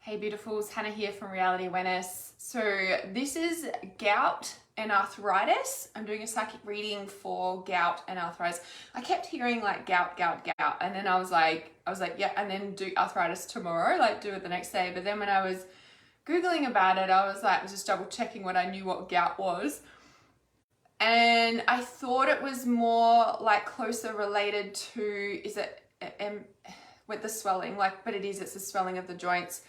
Hey beautifuls, Hannah here from Reality Awareness. So this is gout and arthritis. I'm doing a psychic reading for gout and arthritis. I kept hearing like gout, and then I was like, yeah, and then do arthritis tomorrow, like do it the next day. But then when I was Googling about it, I was just double checking what I knew what gout was. And I thought it was more like closer related to, with the swelling, but it's a swelling of the joints.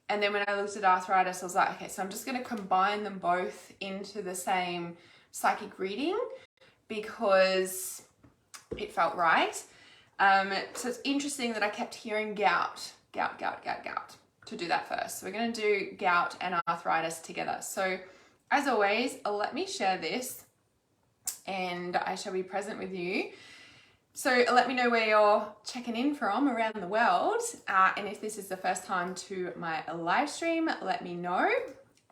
And then when I looked at arthritis, I was like, okay, so I'm just going to combine them both into the same psychic reading because it felt right. So it's interesting that I kept hearing gout, to do that first. So we're going to do gout and arthritis together. So as always, let me share this and I shall be present with you. So let me know where you're checking in from around the world. And if this is the first time to my live stream, let me know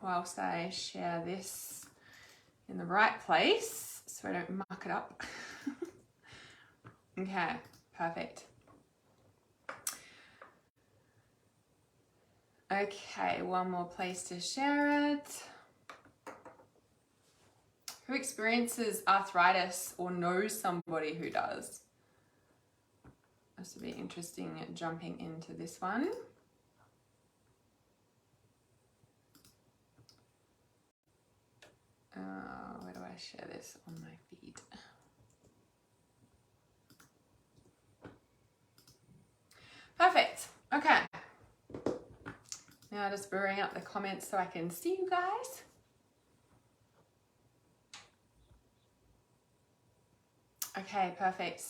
whilst I share this in the right place so I don't muck it up. Okay, perfect. Okay, one more place to share it. Who experiences arthritis or knows somebody who does? This will be interesting jumping into this one. Where do I share this on my feed? Perfect. Okay. Now just bring up the comments so I can see you guys. Okay, perfect.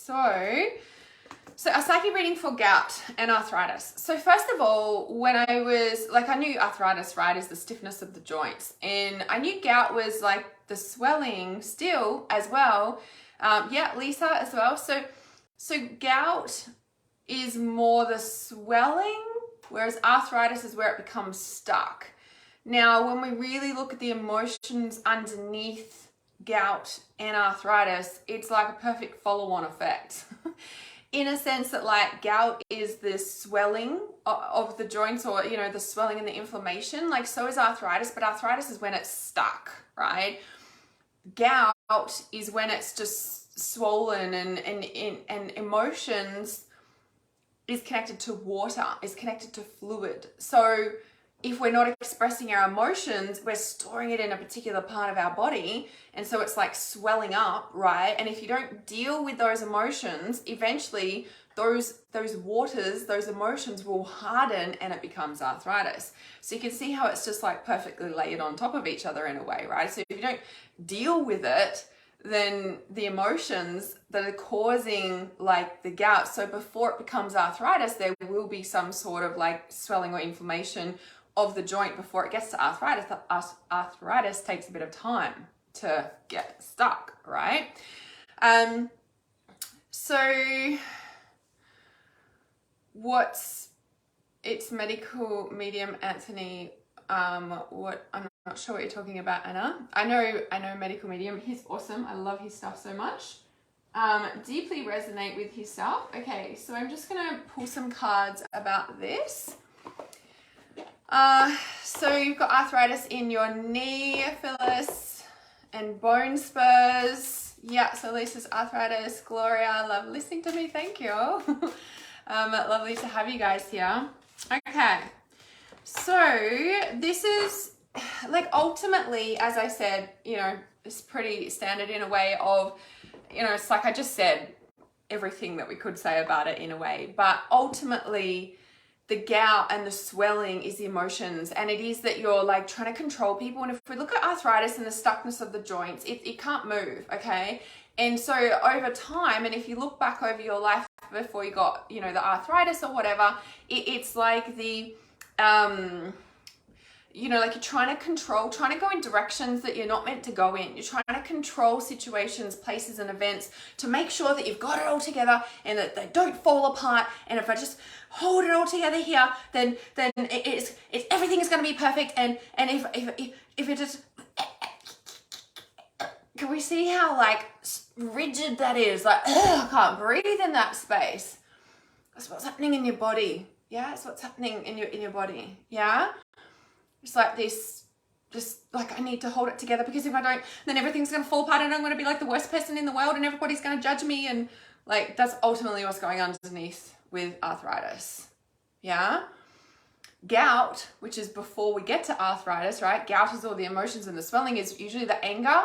So a psychic reading for gout and arthritis. So first of all, when I was, I knew arthritis, right, is the stiffness of the joints. And I knew gout was like the swelling still as well. Yeah, Lisa as well. So gout is more the swelling, whereas arthritis is where it becomes stuck. Now, when we really look at the emotions underneath gout and arthritis, it's like a perfect follow-on effect. In a sense that gout is the swelling of the joints, or the swelling and the inflammation, so is arthritis, but arthritis is when it's stuck, right? Gout is when it's just swollen and emotions is connected to water, is connected to fluid. So if we're not expressing our emotions, we're storing it in a particular part of our body. And so it's like swelling up, right? And if you don't deal with those emotions, eventually those waters, those emotions will harden and it becomes arthritis. So you can see how it's just perfectly layered on top of each other in a way, right? So if you don't deal with it, then the emotions that are causing the gout, so before it becomes arthritis, there will be some sort of swelling or inflammation of the joint before it gets to arthritis. Arthritis takes a bit of time to get stuck, right? So it's medical medium, Anthony. I'm not sure what you're talking about, Anna. I know medical medium. He's awesome. I love his stuff so much. Deeply resonate with his stuff. Okay, so I'm just gonna pull some cards about this. So you've got arthritis in your knee, Phyllis, and bone spurs. Yeah, so Lisa's arthritis. Gloria, love listening to me. Thank you. Lovely to have you guys here. Okay, so this is ultimately, as I said, it's pretty standard in a way of, it's I just said everything that we could say about it in a way, but ultimately the gout and the swelling is the emotions, and it is that you're trying to control people. And if we look at arthritis and the stuckness of the joints, it can't move, okay? And so over time, and if you look back over your life before you got, the arthritis or whatever, it's the, you're trying to control, trying to go in directions that you're not meant to go in. You're trying to control situations, places, and events to make sure that you've got it all together and that they don't fall apart. And if I just hold it all together here, then it's everything is going to be perfect. And if it just, can we see how rigid that is? I can't breathe in that space. That's what's happening in your body. Yeah, it's what's happening in your body. Yeah, it's like this, just like I need to hold it together, because if I don't, then everything's going to fall apart and I'm going to be like the worst person in the world and everybody's going to judge me. And like, that's ultimately what's going on underneath with arthritis. Yeah. Gout, which is before we get to arthritis, right? Gout is all the emotions, and the swelling is usually the anger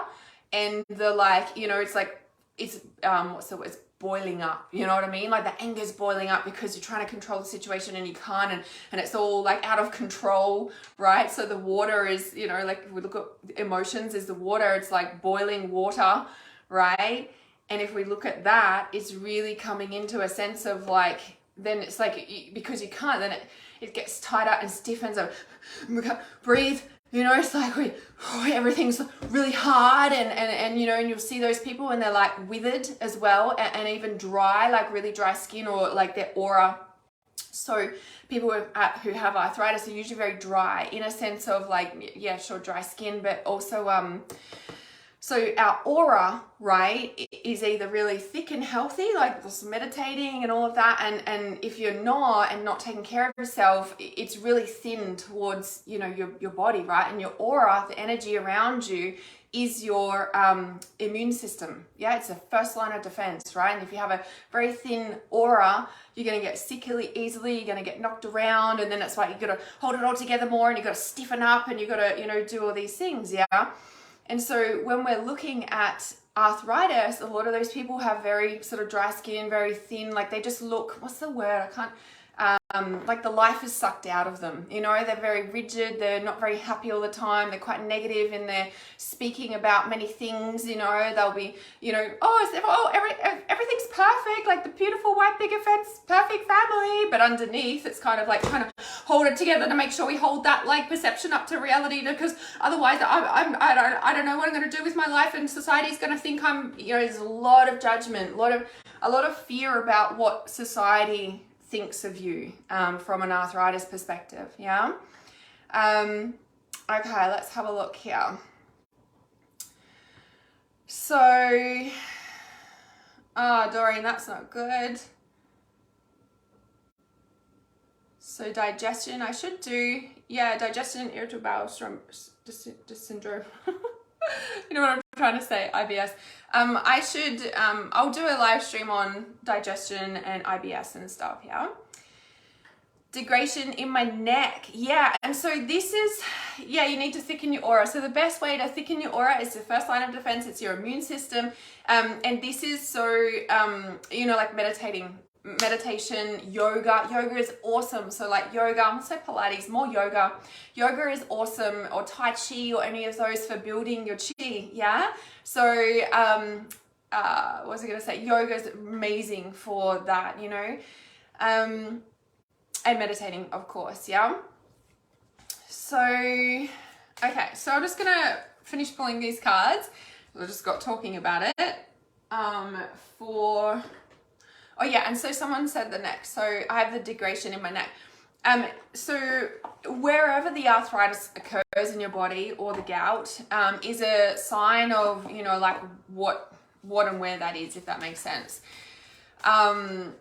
and the, like, you know, it's like, it's, what's the word? It's boiling up, you know what I mean? Like the anger's boiling up because you're trying to control the situation and you can't, and it's all like out of control, right? So the water is, you know, like if we look at emotions, is the water, it's like boiling water, right? And if we look at that, it's really coming into a sense of like, then it's like, because you can't, then it gets tighter and stiffens up. We can't breathe, you know, it's like everything's really hard, and you know, and you'll see those people and they're like withered as well, and even dry, like really dry skin, or like their aura. So people who have arthritis are usually very dry, in a sense of like, yeah, sure, dry skin, but also so our aura, right, is either really thick and healthy, like just meditating and all of that, and if you're not, and not taking care of yourself, it's really thin towards, you know, your body, right? And your aura, the energy around you, is your immune system. Yeah, it's the first line of defense, right? And if you have a very thin aura, you're going to get sick really easily, you're going to get knocked around, and then it's like you got to hold it all together more, and you got to stiffen up, and you got to, you know, do all these things, yeah? And so when we're looking at arthritis, a lot of those people have very sort of dry skin, very thin, like they just look, what's the word? I can't, like the life is sucked out of them. You know, they're very rigid, they're not very happy all the time, they're quite negative in their speaking about many things, you know, they'll be, you know, everything's perfect, like the beautiful white picket fence, perfect family, but underneath it's kind of like trying to hold it together to make sure we hold that like perception up to reality, because otherwise I don't know what I'm going to do with my life, and society's going to think I'm, you know, there's a lot of judgment, a lot of fear about what society thinks of you from an arthritis perspective. Yeah. Okay, let's have a look here. So, Doreen, that's not good. So digestion, I should do, yeah, digestion, irritable bowel syndrome. You know what I'm trying to say, IBS. I'll do a live stream on digestion and IBS and stuff, yeah? Degradation in my neck, yeah. And so this is, yeah, you need to thicken your aura. So the best way to thicken your aura is the first line of defense. It's your immune system. And this is so, you know, like meditation, yoga is awesome. So like yoga, I'm gonna say Pilates, more yoga is awesome, or Tai Chi, or any of those for building your chi. Yeah, so what was I gonna say, yoga is amazing for that, you know, and meditating, of course. Yeah, so okay, so I'm just gonna finish pulling these cards. I just got talking about it oh yeah, and so someone said the neck. So I have the degradation in my neck. So wherever the arthritis occurs in your body, or the gout, is a sign of, you know, like what and where that is, if that makes sense. Of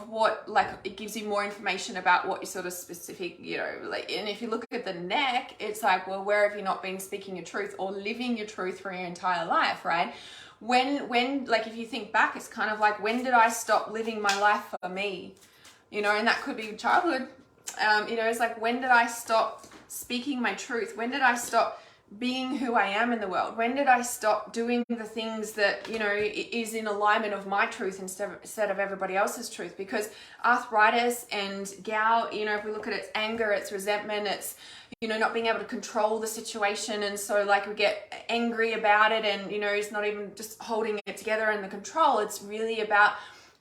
what, like, it gives you more information about what your sort of specific, you know, like, and if you look at the neck, it's like, well, where have you not been speaking your truth or living your truth for your entire life, right? When, like, if you think back, it's kind of like, when did I stop living my life for me? You know, and that could be childhood. You know, it's like, when did I stop speaking my truth? When did I stop being who I am in the world? When did I stop doing the things that, you know, is in alignment of my truth instead of everybody else's truth? Because arthritis and gout, you know, if we look at its anger, its resentment, it's, you know, not being able to control the situation, and so like we get angry about it, and, you know, it's not even just holding it together in the control. It's really about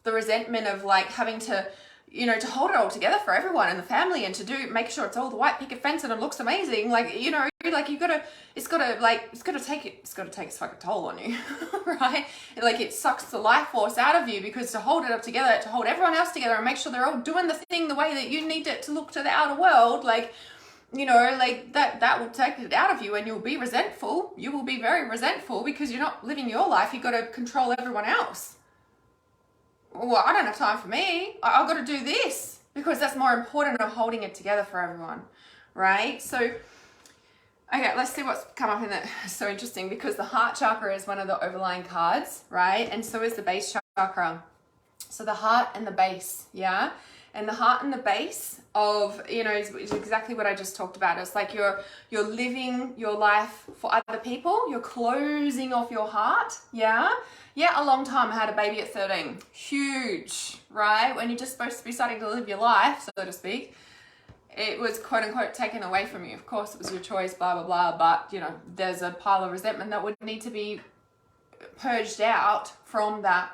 the resentment of like having to, you know, to hold it all together for everyone in the family, and to make sure it's all the white picket fence and it looks amazing. Like, you know, like it's gotta take its fucking toll on you, right? Like, it sucks the life force out of you, because to hold it up together, to hold everyone else together and make sure they're all doing the thing the way that you need it to look to the outer world, like, you know, like that will take it out of you, and you'll be resentful. You will be very resentful because you're not living your life. You've got to control everyone else. well, I don't have time for me. I've got to do this because that's more important than holding it together for everyone, right? So, okay, let's see what's come up in that. So interesting because the heart chakra is one of the overlying cards, right? And so is the base chakra. So the heart and the base, yeah? And the heart and the base of, you know, is exactly what I just talked about. It's like you're living your life for other people. You're closing off your heart, yeah? Yeah, a long time. I had a baby at 13. Huge, right? When you're just supposed to be starting to live your life, so to speak, it was quote unquote taken away from you. Of course, it was your choice, blah, blah, blah. But, you know, there's a pile of resentment that would need to be purged out from that,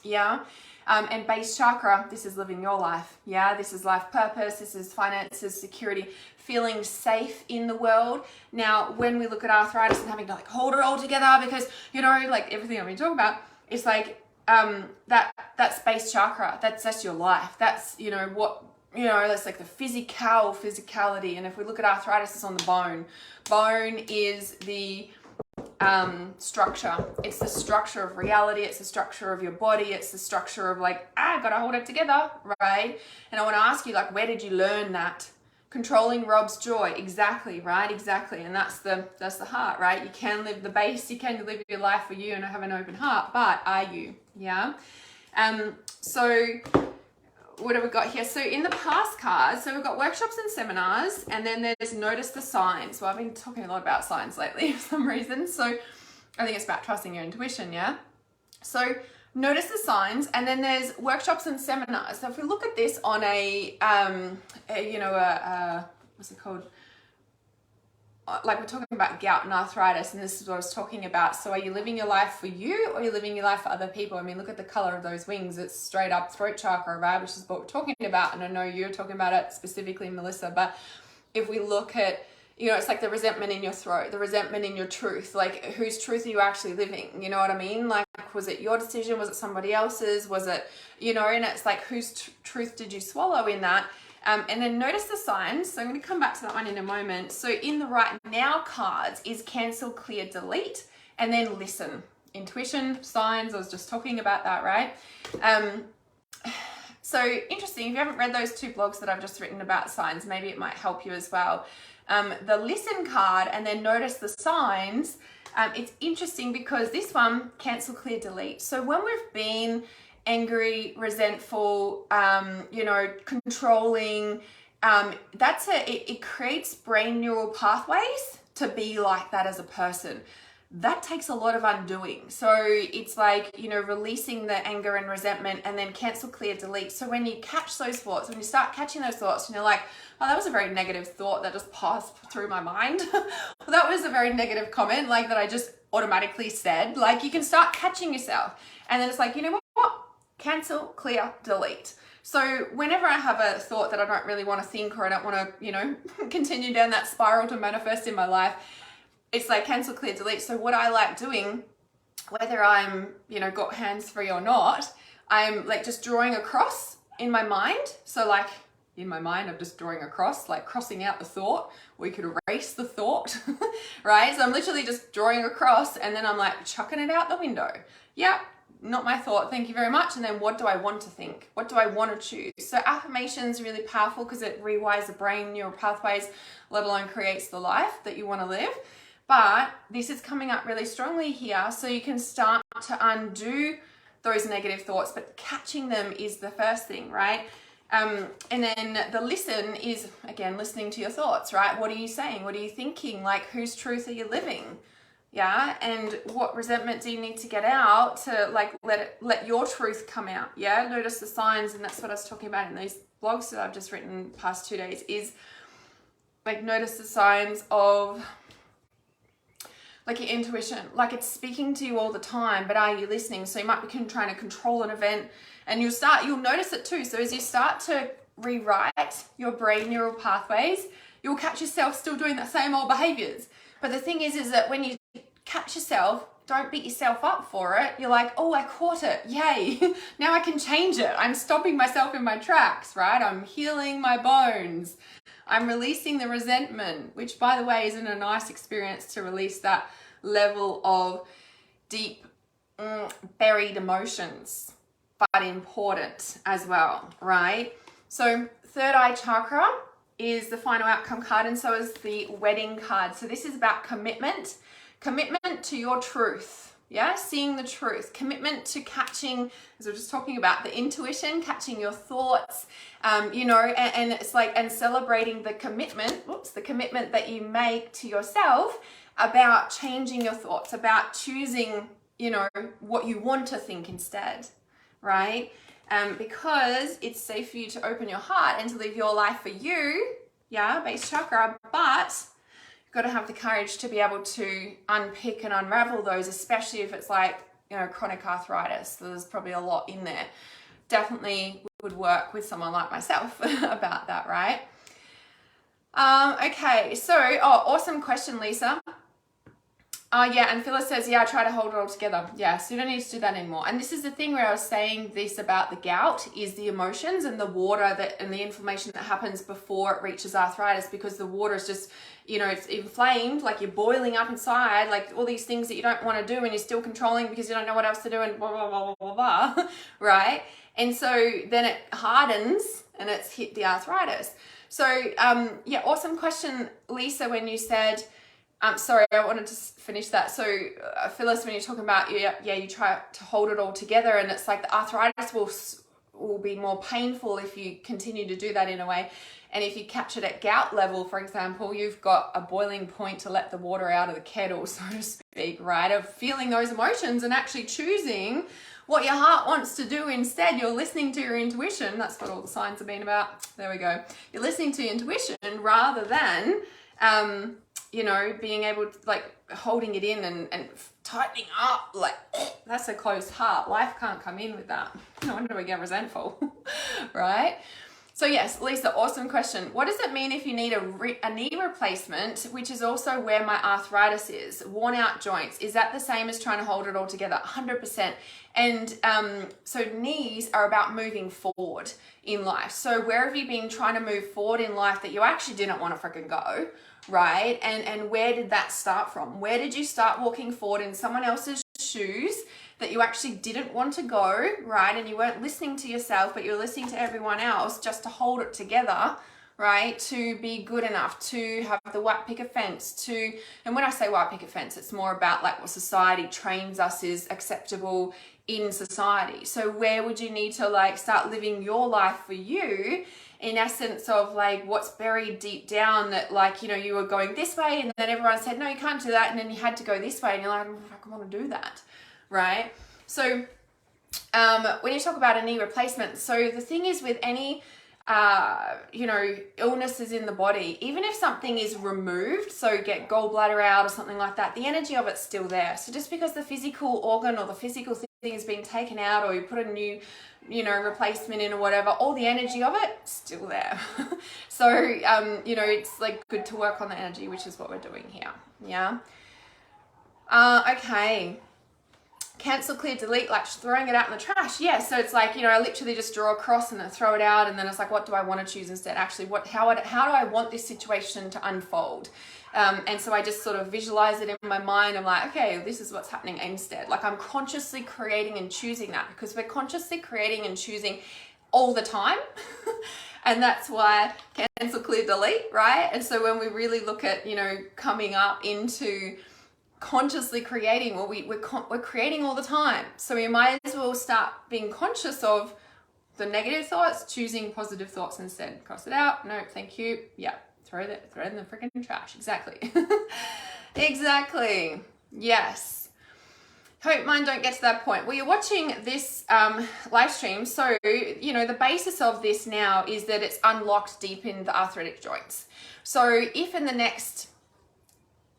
yeah? And base chakra, this is living your life, yeah? This is life purpose, this is finances, security, feeling safe in the world. Now, when we look at arthritis and having to like hold it all together because, you know, like everything I've been talking about, it's like that's base chakra, that's your life. That's, you know, what, you know, that's like the physicality. And if we look at arthritis, it's on the bone. Bone is the structure. It's the structure of reality. It's the structure of your body. It's the structure of like, gotta hold it together, right? And I want to ask you, like, where did you learn that? Controlling robs joy. Exactly, right? Exactly. And that's the heart, right? You can live the base. You can live your life for you and have an open heart, but are you? Yeah. So what have we got here? So in the past cards, so we've got workshops and seminars, and then there's notice the signs. Well, I've been talking a lot about signs lately for some reason. So I think it's about trusting your intuition, yeah? So notice the signs, and then there's workshops and seminars. So if we look at this on what's it called? Like we're talking about gout and arthritis, and this is what I was talking about. So are you living your life for you, or are you living your life for other people? I mean, look at the color of those wings. It's straight up throat chakra, right? Which is what we're talking about. And I know you're talking about it specifically, Melissa, but if we look at, you know, it's like the resentment in your throat, the resentment in your truth, like whose truth are you actually living? You know what I mean? Like, was it your decision? Was it somebody else's? Was it, you know, and it's like, whose truth did you swallow in that? And then notice the signs. So I'm going to come back to that one in a moment. So in the right now cards is cancel, clear, delete, and then listen. Intuition, signs, I was just talking about that, right? So interesting. If you haven't read those two blogs that I've just written about signs, maybe it might help you as well. The listen card and then notice the signs. It's interesting because this one, cancel, clear, delete. So when we've been angry, resentful, controlling, it creates brain neural pathways to be like that as a person. That takes a lot of undoing. So it's like, you know, releasing the anger and resentment and then cancel, clear, delete. So when you catch those thoughts, when you start catching those thoughts and you're like, oh, that was a very negative thought that just passed through my mind. That was a very negative comment, like that I just automatically said. Like you can start catching yourself. And then it's like, you know what? Cancel, clear, delete. So whenever I have a thought that I don't really want to think or I don't want to, you know, continue down that spiral to manifest in my life, it's like cancel, clear, delete. So what I like doing, whether I'm, you know, got hands free or not, I'm like just drawing across in my mind. So like in my mind, I'm just drawing across, like crossing out the thought, or you could erase the thought, right? So I'm literally just drawing across and then I'm like chucking it out the window. Yeah. Not my thought, thank you very much. And then what do I want to think? What do I want to choose? So affirmation is really powerful because it rewires the brain neural pathways, let alone creates the life that you want to live. But this is coming up really strongly here. So you can start to undo those negative thoughts, but catching them is the first thing, right? And then the listen is, again, listening to your thoughts, right? What are you saying? What are you thinking? Like, whose truth are you living? Yeah, and what resentment do you need to get out to like let your truth come out? Yeah, notice the signs, and that's what I was talking about in these blogs that I've just written the past 2 days. Is like notice the signs of like your intuition, like it's speaking to you all the time, but are you listening? So you might be trying to control an event, and you'll notice it too. So as you start to rewrite your brain neural pathways, you'll catch yourself still doing the same old behaviors. But the thing is that when you catch yourself, don't beat yourself up for it. You're like, oh, I caught it. Yay. Now I can change it. I'm stopping myself in my tracks, right? I'm healing my bones. I'm releasing the resentment, which by the way, isn't a nice experience to release that level of deep buried emotions. but important as well, right? So third eye chakra is the final outcome card, and so is the wedding card. So this is about commitment to your truth, yeah, seeing the truth, commitment to catching, as we we're just talking about, the intuition, catching your thoughts, you know, and it's like, and celebrating the commitment, the commitment that you make to yourself about changing your thoughts, about choosing, you know, what you want to think instead, right? Because it's safe for you to open your heart and to live your life for you, yeah, base chakra, but you've got to have the courage to be able to unpick and unravel those, especially if it's like, you know, chronic arthritis. There's probably a lot in there. Definitely would work with someone like myself about that, right? Okay, so, awesome question, Lisa. Yeah, and Phyllis says, yeah, I try to hold it all together. Yeah, so you don't need to do that anymore. And this is the thing where I was saying this about the gout, is the emotions and the water that and the inflammation that happens before it reaches arthritis, because the water is just, you know, it's inflamed, like you're boiling up inside, like all these things that you don't want to do and you're still controlling because you don't know what else to do and blah, blah, blah, blah, blah, blah, right? And so then it hardens and it's hit the arthritis. So, yeah, awesome question, Lisa, when you said, sorry, I wanted to finish that. So, Phyllis, when you're talking about, yeah, you try to hold it all together, and it's like the arthritis will be more painful if you continue to do that in a way. And if you catch it at gout level, for example, you've got a boiling point to let the water out of the kettle, so to speak, right? Of feeling those emotions and actually choosing what your heart wants to do instead. You're listening to your intuition. That's what all the signs have been about. There we go. You're listening to your intuition rather than, you know, being able to, like, holding it in and tightening up, like, that's a closed heart. Life can't come in with that. No wonder we get resentful, right? So yes, Lisa, awesome question. What does it mean if you need a knee replacement, which is also where my arthritis is, worn out joints? Is that the same as trying to hold it all together? 100%. And so knees are about moving forward in life. So where have you been trying to move forward in life that you actually didn't want to freaking go? Right? And where did that start from? Where did you start walking forward in someone else's shoes that you actually didn't want to go, right? And you weren't listening to yourself, but you're listening to everyone else just to hold it together, right? To be good enough, to have the white picket fence, and when I say white picket fence, it's more about like what society trains us is acceptable in society. So where would you need to like start living your life for you, in essence of like what's buried deep down that, like, you know, you were going this way and then everyone said, no, you can't do that. And then you had to go this way and you're like, I want to do that, right? So when you talk about a knee replacement, so the thing is with any, you know, illnesses in the body, even if something is removed, so get gallbladder out or something like that, the energy of it's still there. So just because the physical organ or the physical thing has been taken out, or you put a new, you know, replacement in or whatever, all the energy of it still there. So, you know, it's like good to work on the energy, which is what we're doing here. Yeah. Okay. Cancel, clear, delete, like throwing it out in the trash. Yeah, so it's like, you know, I literally just draw a cross and then throw it out, and then it's like, what do I want to choose instead? Actually, how do I want this situation to unfold? And so I just sort of visualize it in my mind. I'm like, okay, this is what's happening instead. Like I'm consciously creating and choosing that, because we're consciously creating and choosing all the time. And that's why cancel, clear, delete, right? And so when we really look at, you know, coming up into consciously creating, well, we're creating all the time. So we might as well start being conscious of the negative thoughts, choosing positive thoughts instead. Cross it out. No, thank you. Yeah. Throw it in the freaking trash. Exactly. Exactly. Yes. Hope mine don't get to that point. Well, you're watching this live stream. So, you know, the basis of this now is that it's unlocked deep in the arthritic joints. So if in the next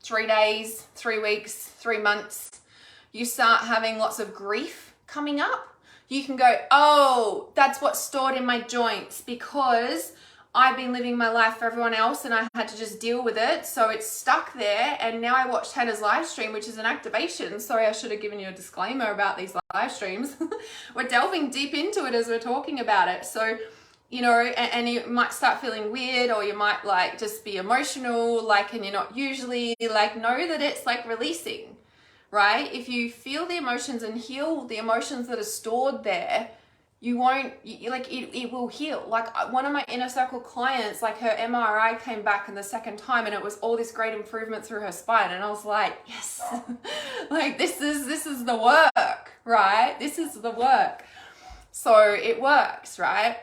3 days, 3 weeks, 3 months, you start having lots of grief coming up, you can go, oh, that's what's stored in my joints because I've been living my life for everyone else and I had to just deal with it. So it's stuck there. And now I watched Hannah's live stream, which is an activation. Sorry, I should have given you a disclaimer about these live streams. We're delving deep into it as we're talking about it. So, you know, and you might start feeling weird, or you might like just be emotional, like, and you're not usually like, know that it's like releasing, right? If you feel the emotions and heal the emotions that are stored there, you won't, like, it will heal. Like, one of my inner circle clients, like, her MRI came back in the second time and it was all this great improvement through her spine. And I was like, yes, like, this is the work, right? This is the work. So it works, right?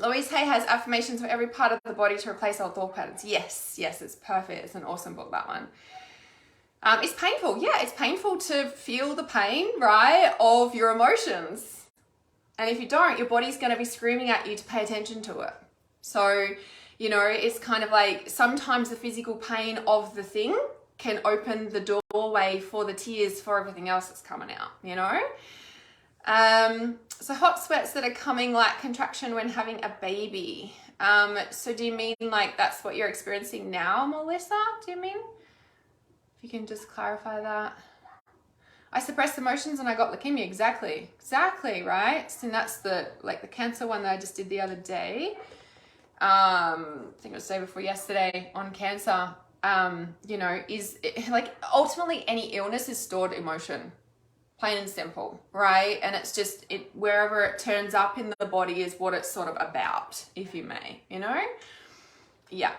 Louise Hay has affirmations for every part of the body to replace old thought patterns. Yes, it's perfect. It's an awesome book, that one. It's painful. Yeah, it's painful to feel the pain, right, of your emotions. And if you don't, your body's going to be screaming at you to pay attention to it. So, you know, it's kind of like sometimes the physical pain of the thing can open the doorway for the tears for everything else that's coming out, you know? So hot sweats that are coming like contraction when having a baby. So do you mean like that's what you're experiencing now, Melissa? Do you mean? If you can just clarify that. I suppressed emotions and I got leukemia. Exactly, right? So that's the cancer one that I just did the other day. I think it was the day before yesterday on cancer. You know, like ultimately any illness is stored emotion. Plain and simple, right? And it's just, wherever it turns up in the body is what it's sort of about, if you may, you know? Yeah.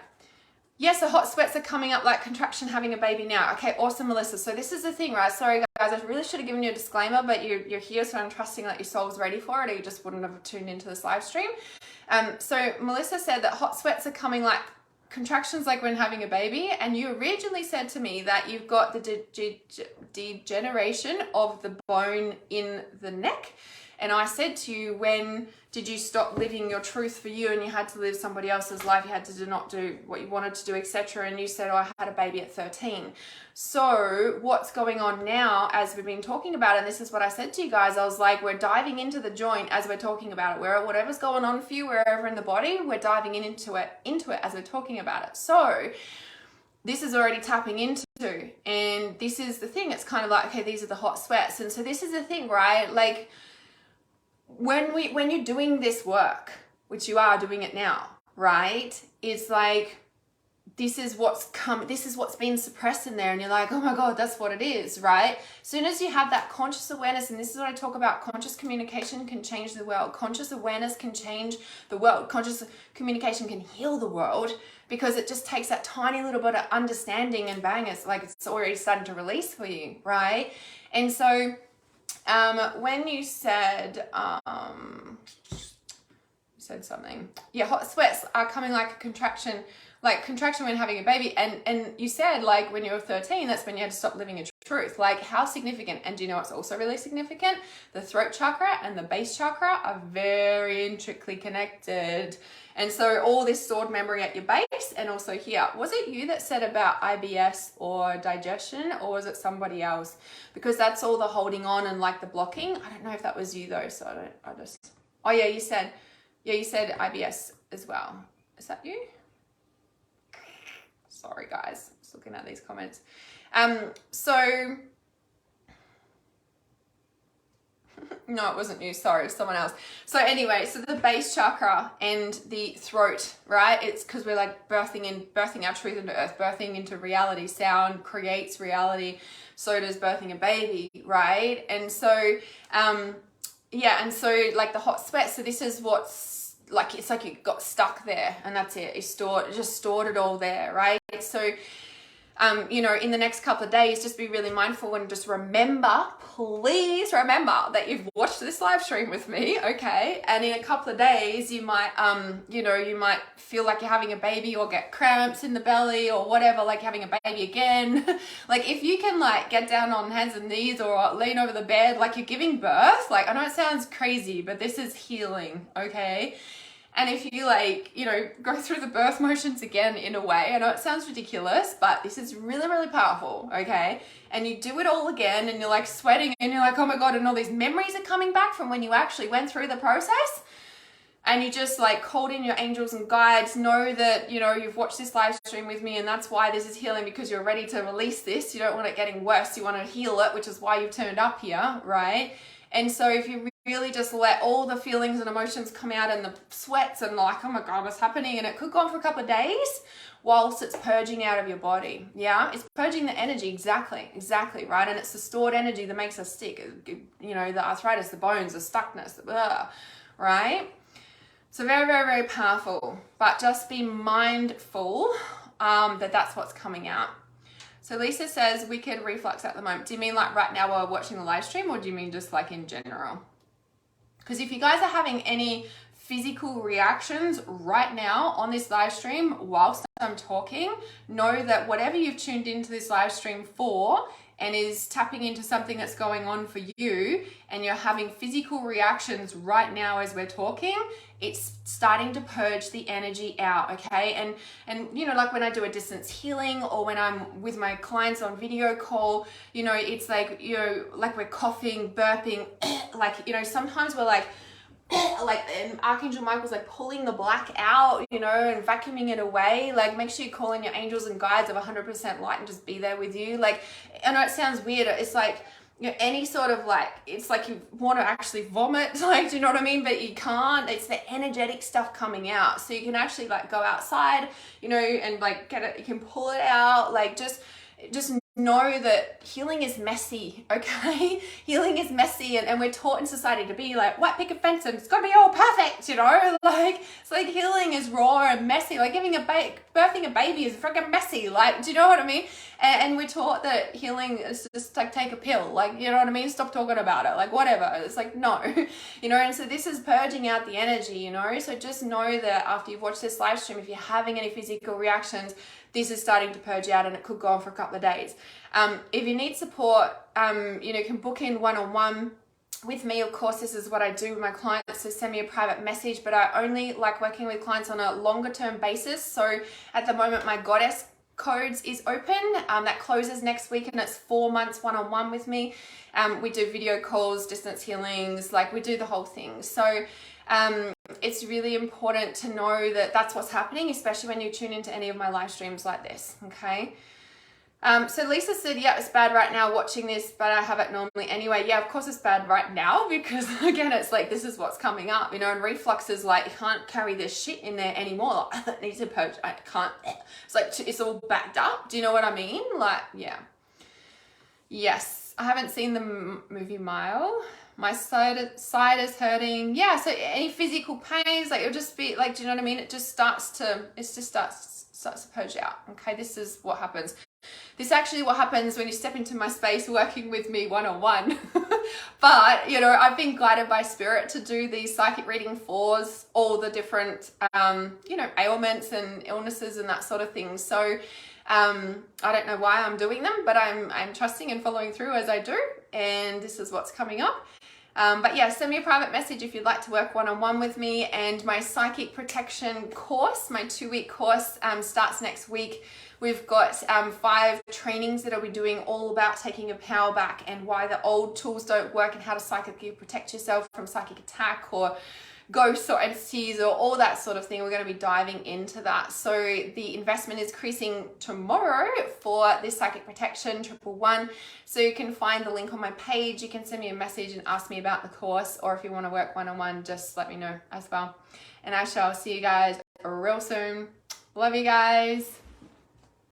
Yes, the hot sweats are coming up like contraction having a baby now. Okay, awesome, Melissa. So this is the thing, right? Sorry, guys, I really should have given you a disclaimer, but you're here, so I'm trusting that your soul's ready for it, or you just wouldn't have tuned into this live stream. So Melissa said that hot sweats are coming like contractions like when having a baby, and you originally said to me that you've got the degeneration of the bone in the neck, and I said to you, when did you stop living your truth for you and you had to live somebody else's life, you had to not do what you wanted to do, etc. And you said, oh, I had a baby at 13. So what's going on now, as we've been talking about, and this is what I said to you guys, I was like, we're diving into the joint as we're talking about it, where whatever's going on for you, wherever in the body, we're diving into it as we're talking about it. So this is already tapping into, and this is the thing, it's kind of like, okay, these are the hot sweats. And so this is the thing, right? Like, when you're doing this work, which you are doing it now, right? It's like, this is what's been suppressed in there, and you're like, oh my God, that's what it is, right? As soon as you have that conscious awareness, and this is what I talk about, conscious communication can change the world. Conscious awareness can change the world. Conscious communication can heal the world, because it just takes that tiny little bit of understanding, and bang, it's like it's already starting to release for you, right? And so when you said something, yeah, hot sweats are coming like a contraction when having a baby, and you said like when you were 13, that's when you had to stop living your truth. Like, how significant? And do you know what's also really significant? The throat chakra and the base chakra are very intricately connected. And so all this stored memory at your base, and also here, was it you that said about IBS or digestion, or was it somebody else? Because that's all the holding on and like the blocking. I don't know if that was you though, so oh yeah, you said IBS as well. Is that you? Sorry guys, just looking at these comments. So no, it wasn't you, sorry, someone else. So anyway, so the base chakra and the throat, right? It's because we're like birthing our truth into earth, birthing into reality. Sound creates reality, so does birthing a baby, right? And so yeah, and so like the hot sweat, so this is what's like, it's like you got stuck there, and that's it. It just stored it all there, right? So you know, in the next couple of days, just be really mindful and just remember, please remember that you've watched this live stream with me, okay? And in a couple of days, you might, you know, you might feel like you're having a baby, or get cramps in the belly or whatever, like having a baby again. Like, if you can like get down on hands and knees or lean over the bed like you're giving birth, like, I know it sounds crazy, but this is healing, okay? And if you like, you know, go through the birth motions again in a way, I know it sounds ridiculous, but this is really, really powerful, okay? And you do it all again, and you're like sweating, and you're like, oh my God, and all these memories are coming back from when you actually went through the process. And you just like called in your angels and guides, know that, you know, you've watched this live stream with me, and that's why this is healing, because you're ready to release this. You don't want it getting worse. You want to heal it, which is why you've turned up here, right? And so if you really just let all the feelings and emotions come out, and the sweats, and like, oh my God, what's happening? And it could go on for a couple of days whilst it's purging out of your body. Yeah, it's purging the energy. Exactly, right? And it's the stored energy that makes us sick. You know, the arthritis, the bones, the stuckness, right? So very, very, very powerful, but just be mindful that that's what's coming out. So Lisa says wicked reflux at the moment. Do you mean like right now while we're watching the live stream, or do you mean just like in general? Because if you guys are having any physical reactions right now on this live stream whilst I'm talking, know that whatever you've tuned into this live stream for and is tapping into something that's going on for you, and you're having physical reactions right now as we're talking, it's starting to purge the energy out, okay? And you know, like when I do a distance healing, or when I'm with my clients on video call, you know, it's like, you know, like we're coughing, burping, like, you know, sometimes we're like and Archangel Michael's like pulling the black out, you know, and vacuuming it away. Like, make sure you call in your angels and guides of 100% light and just be there with you. Like, I know it sounds weird. It's like, you know, any sort of like, it's like you want to actually vomit, like, do you know what I mean? But you can't. It's the energetic stuff coming out. So you can actually like go outside, you know, and like get it, you can pull it out. Like, just know that healing is messy, okay? Healing is messy, and we're taught in society to be like white picket fence and it's gotta be all perfect, you know? Like, it's like healing is raw and messy. Like birthing a baby is freaking messy. Like, do you know what I mean? And we're taught that healing is just like take a pill, like, you know what I mean? Stop talking about it, like whatever. It's like, no, you know? And so this is purging out the energy, you know? So just know that after you've watched this live stream, if you're having any physical reactions, this is starting to purge out, and it could go on for a couple of days. If you need support, you know, you can book in one-on-one with me. Of course, this is what I do with my clients, so send me a private message, but I only like working with clients on a longer term basis. So at the moment, my Goddess Codes is open. That closes next week, and it's 4 months one-on-one with me. We do video calls, distance healings, like we do the whole thing. So it's really important to know that that's what's happening, especially when you tune into any of my live streams like this, okay? So Lisa said, yeah, it's bad right now watching this, but I have it normally anyway. Yeah, of course it's bad right now, because again, it's like, this is what's coming up, you know, and reflux is like, you can't carry this shit in there anymore. Like, I need to purge, I can't, it's like, it's all backed up. Do you know what I mean? Like, yeah. Yes, I haven't seen the movie Mile. My side is hurting. Yeah, so any physical pains, like it'll just be like, do you know what I mean? It just starts to purge out. Okay, this is what happens. This is actually what happens when you step into my space working with me one-on-one. But, you know, I've been guided by spirit to do these psychic reading for all the different, you know, ailments and illnesses and that sort of thing. So I don't know why I'm doing them, but I'm trusting and following through as I do. And this is what's coming up. But yeah, send me a private message if you'd like to work one-on-one with me. And my psychic protection course, my 2-week course, starts next week. We've got 5 trainings that I'll be doing all about taking your power back and why the old tools don't work, and how to psychically protect yourself from psychic attack or ghosts or entities or all that sort of thing. We're going to be diving into that. So the investment is increasing tomorrow for this psychic protection 111. So you can find the link on my page. You can send me a message and ask me about the course, or if you want to work one-on-one, just let me know as well. And I shall see you guys real soon. Love you guys.